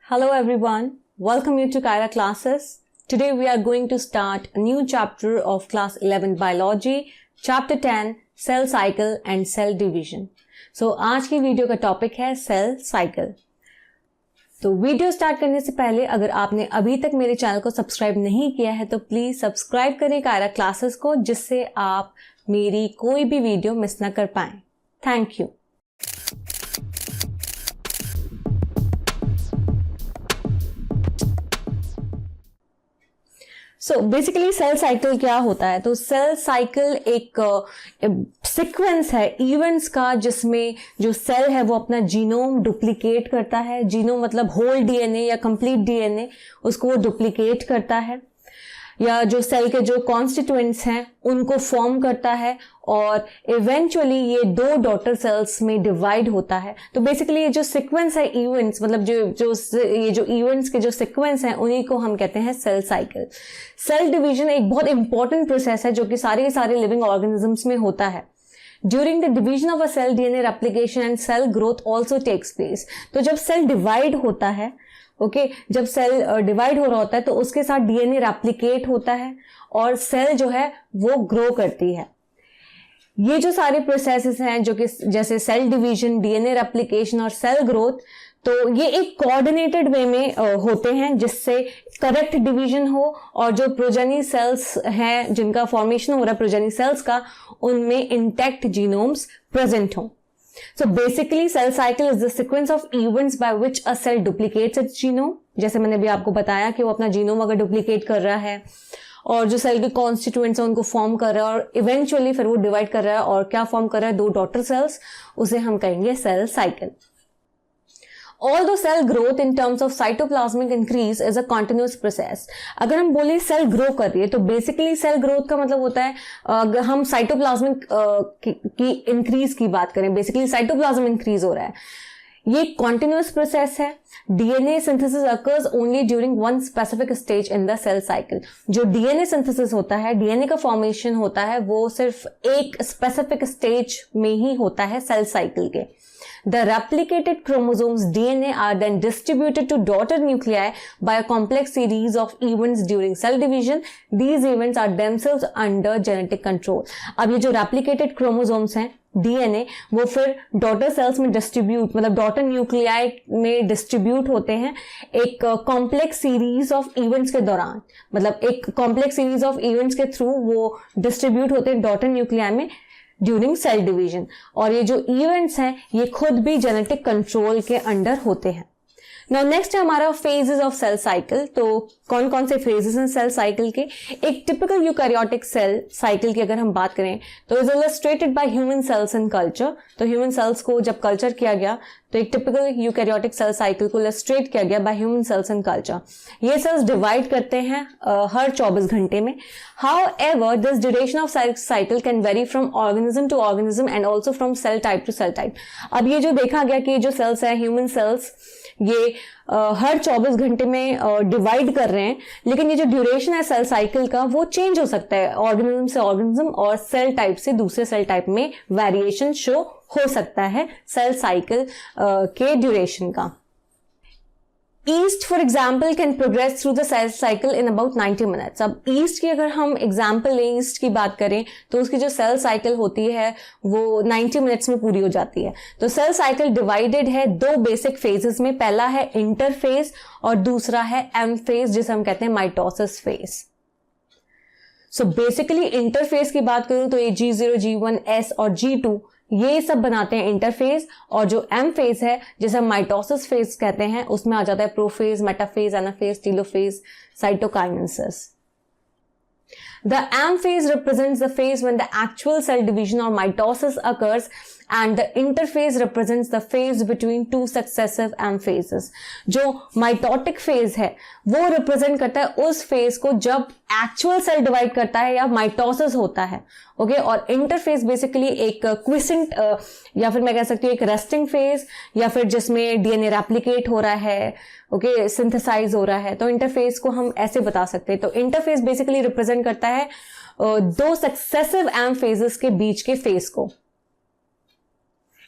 Hello everyone, welcome you to Kyra classes. Today we are going to start a new chapter of class 11 biology, chapter 10 cell cycle and cell division. So आज की video का topic है cell cycle. तो video start करने से पहले अगर आपने अभी तक मेरे चैनल को सब्सक्राइब नहीं किया है तो प्लीज सब्सक्राइब करें कायरा क्लासेस को, जिससे आप मेरी कोई भी वीडियो मिस ना कर पाएं. Thank you. So basically cell cycle क्या होता है? तो सेल साइकिल एक सीक्वेंस है इवेंट्स का, जिसमें जो सेल है वो अपना जीनोम डुप्लीकेट करता है. जीनोम मतलब होल डीएनए या कंप्लीट डीएनए, उसको वो डुप्लीकेट करता है, या जो सेल के जो कॉन्स्टिट्यूएंट्स हैं उनको फॉर्म करता है, और इवेंचुअली ये दो डॉटर सेल्स में डिवाइड होता है. तो बेसिकली ये जो सीक्वेंस है इवेंट्स, मतलब ये जो इवेंट्स के जो सीक्वेंस हैं उन्हीं को हम कहते हैं सेल साइकिल. सेल डिवीजन एक बहुत इंपॉर्टेंट प्रोसेस है जो कि सारे के सारे लिविंग ऑर्गेनिजम्स में होता है. During the division of a cell, DNA replication and cell growth also takes place. तो जब सेल डिवाइड होता है, जब सेल डिवाइड हो रहा होता है तो उसके साथ डीएनए रेप्लिकेट होता है और सेल जो है वो ग्रो करती है. ये जो सारे प्रोसेसेस हैं जो कि जैसे सेल डिवीजन, डीएनए रेप्लिकेशन और सेल ग्रोथ, तो ये एक कोऑर्डिनेटेड वे में होते हैं, जिससे करेक्ट डिवीजन हो और जो प्रोजेनी सेल्स हैं जिनका फॉर्मेशन हो रहा है प्रोजेनी सेल्स का, उनमें इंटैक्ट जीनोम्स प्रेजेंट हो. So basically cell cycle is the sequence of events by which a cell duplicates its genome. जैसे मैंने भी आपको बताया कि वो अपना जीनोम अगर डुप्लीकेट कर रहा है और जो सेल के कॉन्स्टिट्यूएंट्स हैं उनको फॉर्म कर रहा है और इवेंचुअली फिर वो डिवाइड कर रहा है, और क्या फॉर्म कर रहा है? दो डॉटर सेल्स, उसे हम कहेंगे cell cycle. Although cell growth in terms of cytoplasmic increase is a continuous process. अगर हम बोले सेल ग्रो कर रही है तो बेसिकली सेल ग्रोथ का मतलब होता है, अगर हम साइटोप्लाज्मिक की इंक्रीज की बात करें, बेसिकली साइटोप्लाज्म इंक्रीज हो रहा है. ये कॉन्टिन्यूस प्रोसेस है. DNA synthesis occurs only during one specific stage in the cell cycle. जो डीएनए सिंथेसिस होता है, डीएनए का फॉर्मेशन होता है, वो सिर्फ एक स्पेसिफिक स्टेज में ही होता है सेल साइकिल के. The replicated chromosomes DNA are then distributed to daughter nuclei by a complex series of events during cell division. These events are themselves under genetic control. अब ये जो replicated chromosomes हैं DNA, वो फिर daughter cells में distribute, मतलब daughter nuclei में distribute होते हैं एक कॉम्प्लेक्स सीरीज ऑफ इवेंट्स के दौरान. मतलब एक कॉम्प्लेक्स सीरीज ऑफ इवेंट्स के थ्रू वो डिस्ट्रीब्यूट होते हैं डॉटर न्यूक्लियाई में ड्यूरिंग सेल डिवीजन. और ये जो इवेंट्स हैं ये खुद भी जेनेटिक कंट्रोल के अंडर होते हैं. नाउ नेक्स्ट है हमारा फेजेस ऑफ सेल साइकिल. तो कौन कौन से फेजेस हैं सेल साइकिल के? एक टिपिकल यूकैरियोटिक सेल साइकिल की अगर हम बात करें तो is illustrated by human cells in culture. तो ह्यूमन सेल्स को जब कल्चर किया गया तो एक टिपिकल यूकैरियोटिक सेल साइकिल को इलस्ट्रेट किया गया by human cells in culture. ये सेल्स डिवाइड करते हैं हर 24 घंटे में. However, this duration of cycle can vary from organism to organism and also from cell type to cell type. अब ये जो देखा गया कि जो सेल्स है ह्यूमन सेल्स, ये हर 24 घंटे में डिवाइड कर रहे हैं, लेकिन ये जो ड्यूरेशन है सेल साइकिल का वो चेंज हो सकता है ऑर्गेनिज्म से ऑर्गेनिज्म और सेल टाइप से दूसरे सेल टाइप में वेरिएशन शो हो सकता है सेल साइकिल के ड्यूरेशन का. Yeast for example can progress through the cell cycle in about 90 minutes. अब ईस्ट की अगर हम एग्जाम्पल लें, ईस्ट की बात करें तो उसकी जो सेल साइकिल होती है वो 90 मिनट्स में पूरी हो जाती है. तो सेल साइकिल डिवाइडेड है दो बेसिक फेजेस में. पहला है इंटरफेज और दूसरा है एम फेज, जिसे हम कहते हैं mitosis phase. So basically interphase की बात करूं तो ये G0, G1, S और G2 ये सब बनाते हैं इंटरफेज, और जो एम फेज है जिसे हम माइटोसिस फेज कहते हैं उसमें आ जाता है prophase, metaphase, anaphase, telophase, cytokinesis. The M phase represents the phase when the actual cell division or mitosis occurs, and the interphase represents the phase between two successive M phases. जो mitotic phase है वो represent करता है उस phase को जब actual cell divide करता है या mitosis होता है. ओके, और इंटरफेज बेसिकली एक क्विसेंट या फिर मैं कह सकती हूँ एक रेस्टिंग फेज, या फिर जिसमें डीएनए रेप्लिकेट हो रहा है, ओके, सिंथेसाइज हो रहा है. तो इंटरफेज को हम ऐसे बता सकते हैं. तो इंटरफेज बेसिकली रिप्रेजेंट करता है दो सक्सेसिव एम फेजेस के बीच के फेज को.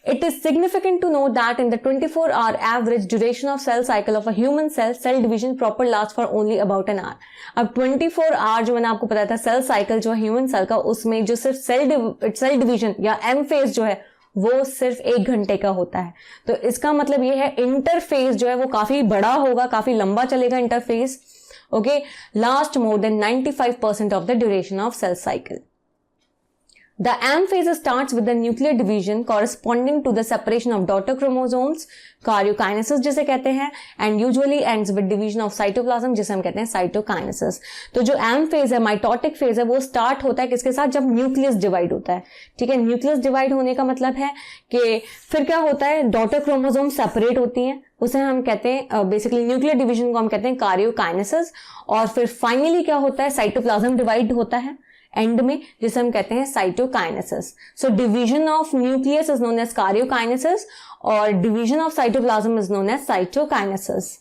It is significant to note that in the 24-hour average duration of cell cycle of a human cell, cell division proper lasts for only about an hour. अब 24 our जो मैंने आपको बताया था cell cycle जो है human cell का, उसमें जो सिर्फ सेल डिवीजन या एम फेज जो है वो सिर्फ 1 घंटे का होता है. तो इसका मतलब ये है इंटरफेज जो है वो काफी बड़ा होगा, काफी लंबा चलेगा interphase. Okay, last more than 95% of the duration of cell cycle. The M phase starts with the nuclear division corresponding to the separation of daughter chromosomes, karyokinesis जिसे कहते हैं, and usually ends with division of cytoplasm जिसे हम कहते हैं cytokinesis. तो जो M phase है, माइटोटिक फेज है, वो स्टार्ट होता है किसके साथ? जब न्यूक्लियस डिवाइड होता है. ठीक है, न्यूक्लियस डिवाइड होने का मतलब है कि फिर क्या होता है, डॉटर क्रोमोसोम सेपरेट होती हैं, उसे हम कहते हैं बेसिकली न्यूक्लियर डिवीजन को हम कहते हैं कार्योकाइनेसिस. और फिर फाइनली क्या होता है, साइटोप्लाज्म डिवाइड होता है एंड में, जिसे हम कहते हैं cytokinesis. So division of nucleus is known as karyokinesis और division of cytoplasm is known as cytokinesis.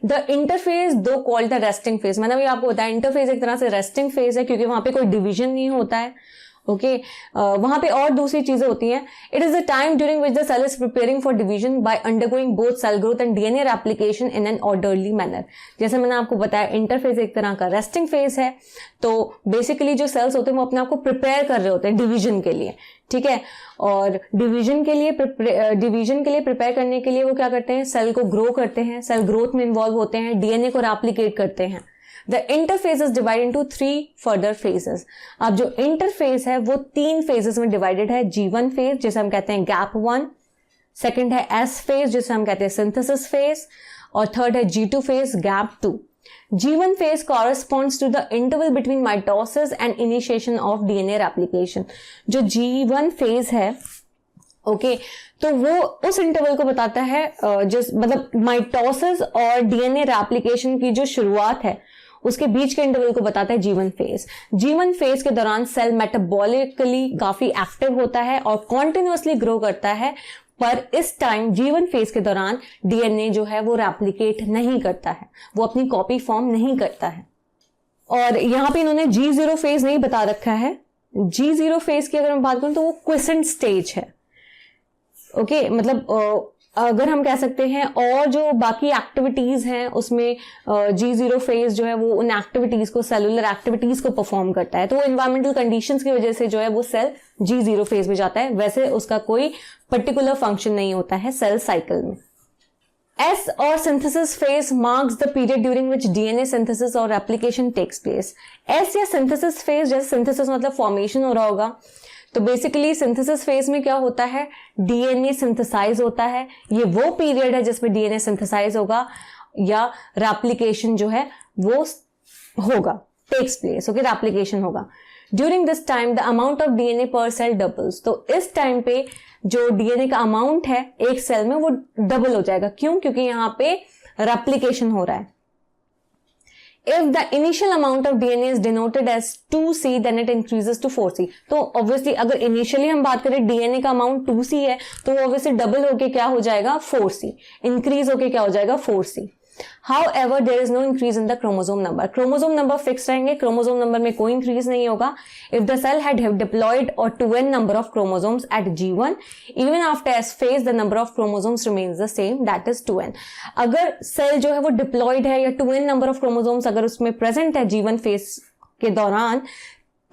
The interphase though called the resting phase. मैंने भी आपको बताया इंटरफेज एक तरह से रेस्टिंग फेज है क्योंकि वहां पे कोई डिवीजन नहीं होता है. ओके, वहां पे और दूसरी चीजें होती हैं. It is the time during which the cell is preparing for division by undergoing both cell growth and DNA replication in an orderly manner. जैसे मैंने आपको बताया इंटरफेज एक तरह का रेस्टिंग फेज है. तो बेसिकली जो सेल्स होते हैं वो अपने आप को प्रिपेयर कर रहे होते हैं डिवीजन के लिए. ठीक है, और डिवीजन के लिए प्रिपेयर करने के लिए वो क्या करते हैं, सेल को ग्रो करते हैं, सेल ग्रोथ में इन्वॉल्व होते हैं, डीएनए को रेप्लिकेट करते हैं. The interphase is divided into 3 further phases. अब जो इंटरफेज है वो 3 phases में डिवाइडेड है. G1 phase जिसे हम कहते हैं gap 1, सेकंड है S phase जिसे हम कहते हैं synthesis phase, और थर्ड है G2 phase gap 2. G1 phase corresponds to the interval between mitosis and initiation of DNA replication. जो G1 phase है ओके, तो वो उस इंटरवल को बताता है जिस मतलब माइटोसिस और डीएनए रेप्लिकेशन की जो शुरुआत है उसके बीच के इंटरवल को बताता है G1 फेज. G1 फेज के दौरान सेल मेटाबॉलिकली काफी एक्टिव होता है और कॉन्टिन्यूअसली ग्रो करता है, पर इस टाइम G1 फेज के दौरान डीएनए जो है वो रेप्लिकेट नहीं करता है, वो अपनी कॉपी फॉर्म नहीं करता है. और यहां पे इन्होंने G0 फेज नहीं बता रखा है. G0 फेज की अगर हम बात करें तो वो क्विसेंट स्टेज है. ओके, मतलब अगर हम कह सकते हैं और जो बाकी एक्टिविटीज हैं उसमें G0 फेज जो है वो उन एक्टिविटीज को, सेलुलर एक्टिविटीज को परफॉर्म करता है. तो वो एनवायरमेंटल कंडीशंस की वजह से जो है वो सेल G0 फेज में जाता है. वैसे उसका कोई पर्टिकुलर फंक्शन नहीं होता है सेल साइकिल में. S और synthesis phase marks the period during which DNA synthesis और replication takes place. S या synthesis phase, जैसे synthesis मतलब formation हो रहा होगा, तो बेसिकली सिंथेसिस फेज में क्या होता है, डीएनए सिंथेसाइज होता है. ये वो पीरियड है जिसमें डीएनए सिंथेसाइज होगा या रेप्लिकेशन जो है वो होगा, टेक्स प्लेस. ओके, रेप्लिकेशन होगा. During this time the amount of DNA पर सेल डबल्स. तो इस टाइम पे जो डीएनए का अमाउंट है एक सेल में वो डबल हो जाएगा. क्यों? क्योंकि यहां पे रेप्लिकेशन हो रहा है. If the initial amount of DNA is denoted as 2C, then it increases to 4C. तो obviously अगर initially हम बात करें DNA का amount 2C है तो obviously double होके क्या हो जाएगा 4C, increase होके क्या हो जाएगा 4C. However, there is no increase in the chromosome number. Chromosome number fixed रहेंगे, chromosome number में कोई increase नहीं होगा. If the cell had diploid or 2n number of chromosomes at G1, even after S phase, the number of chromosomes remains the same, that is 2n. अगर cell जो है वो diploid है या 2n number of chromosomes अगर उसमें present है G1 phase के दौरान,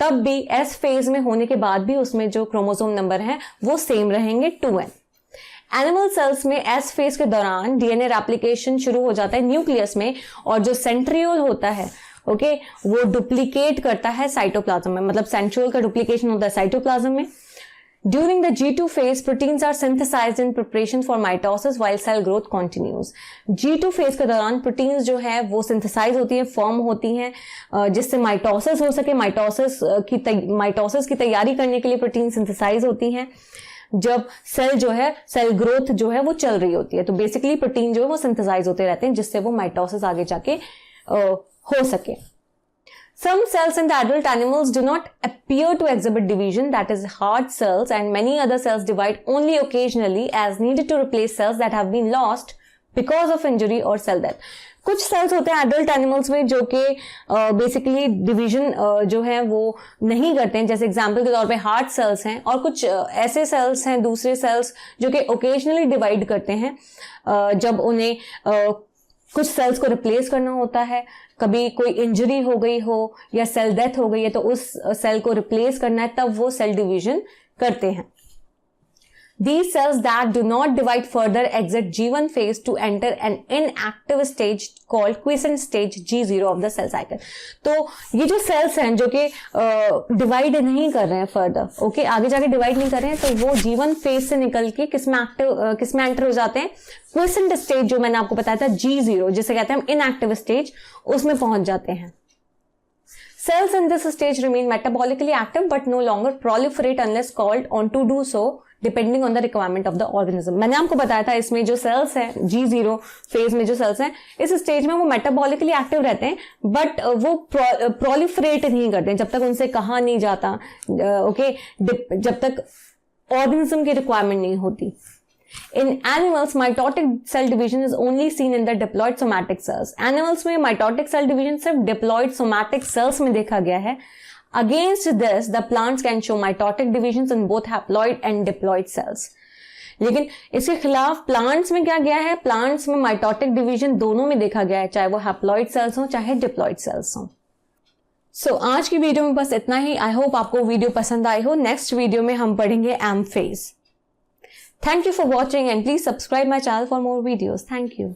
तब भी S phase में होने के बाद भी उसमें जो क्रोमोसोम नंबर है वो सेम रहेंगे 2n. एनिमल सेल्स में एस फेज के दौरान डीएनए रेप्लिकेशन शुरू हो जाता है न्यूक्लियस में, और जो सेंट्रियोल होता है ओके वो डुप्लीकेट करता है साइटोप्लाज्म में, मतलब सेंट्रियोल का डुप्लीकेशन होता है साइटोप्लाज्म में. During the G2 phase proteins are synthesised in preparation for mitosis while cell growth continues. G2 phase के दौरान प्रोटीन्स जो है वो सिंथेसाइज होती है, फॉर्म होती हैं, जिससे माइटोसिस हो सके. माइटोसिस की तैयारी करने के लिए प्रोटीन सिंथेसाइज होती हैं जब सेल जो है, सेल ग्रोथ जो है वो चल रही होती है. तो बेसिकली प्रोटीन जो है वो सिंथेसाइज होते रहते हैं जिससे वो माइटोसिस आगे जाके हो सके. Some cells in the adult animals do not appear to exhibit division, that is hard cells, and many other cells divide only occasionally as needed to replace cells that have been lost because of injury और cell death. कुछ sales होते हैं adult animals में जो कि basically division जो है वो नहीं करते हैं, जैसे एग्जांपल के तौर पे हार्ट सेल्स हैं, और कुछ ऐसे सेल्स हैं दूसरे सेल्स जो कि ओकेजनली डिवाइड करते हैं जब उन्हें कुछ सेल्स को रिप्लेस करना होता है, कभी कोई इंजरी हो गई हो या सेल डेथ हो गई है तो उस सेल को रिप्लेस करना है, तब वो सेल डिवीजन करते हैं। These cells that do not divide further exit G1 phase to enter an inactive stage called quiescent stage G0 of the cell cycle। तो ये जो सेल्स हैं जो कि डिवाइड नहीं कर रहे हैं फर्दर, ओके, आगे जाके डिवाइड नहीं कर रहे हैं, तो वो G1 फेज से निकल के किस में एंटर हो जाते हैं, क्विसेंट स्टेज जो मैंने आपको बताया था G0, जिसे कहते हैं हम इनएक्टिव स्टेज, उसमें पहुंच जाते हैं। Cells in this stage remain metabolically active but no longer proliferate unless called on to do so depending on the requirement of the organism। मैंने आपको बताया था इसमें जो सेल्स हैं G0 फेज में जो सेल्स हैं इस स्टेज में वो मेटाबॉलिकली एक्टिव रहते हैं बट वो प्रोलिफरेट नहीं करते हैं जब तक उनसे कहा नहीं जाता, ओके, जब तक ऑर्गेनिज्म की रिक्वायरमेंट नहीं होती। In animals, mitotic cell division is only seen in the diploid somatic cells। Animals में mitotic cell division सिर्फ diploid somatic cells में देखा गया है। Against this, the plants can show mitotic divisions in both haploid and diploid cells। लेकिन इसके खिलाफ plants में क्या गया है, प्लांट्स में माइटोटिक डिवीजन दोनों में देखा गया है, चाहे वो हैप्लॉइड सेल्स हो चाहे डिप्लॉइड सेल्स हो। सो आज की वीडियो में बस इतना ही। आई होप आपको वीडियो पसंद आई हो। नेक्स्ट वीडियो में हम पढ़ेंगे M phase. Thank you for watching and please subscribe my channel for more videos. Thank you.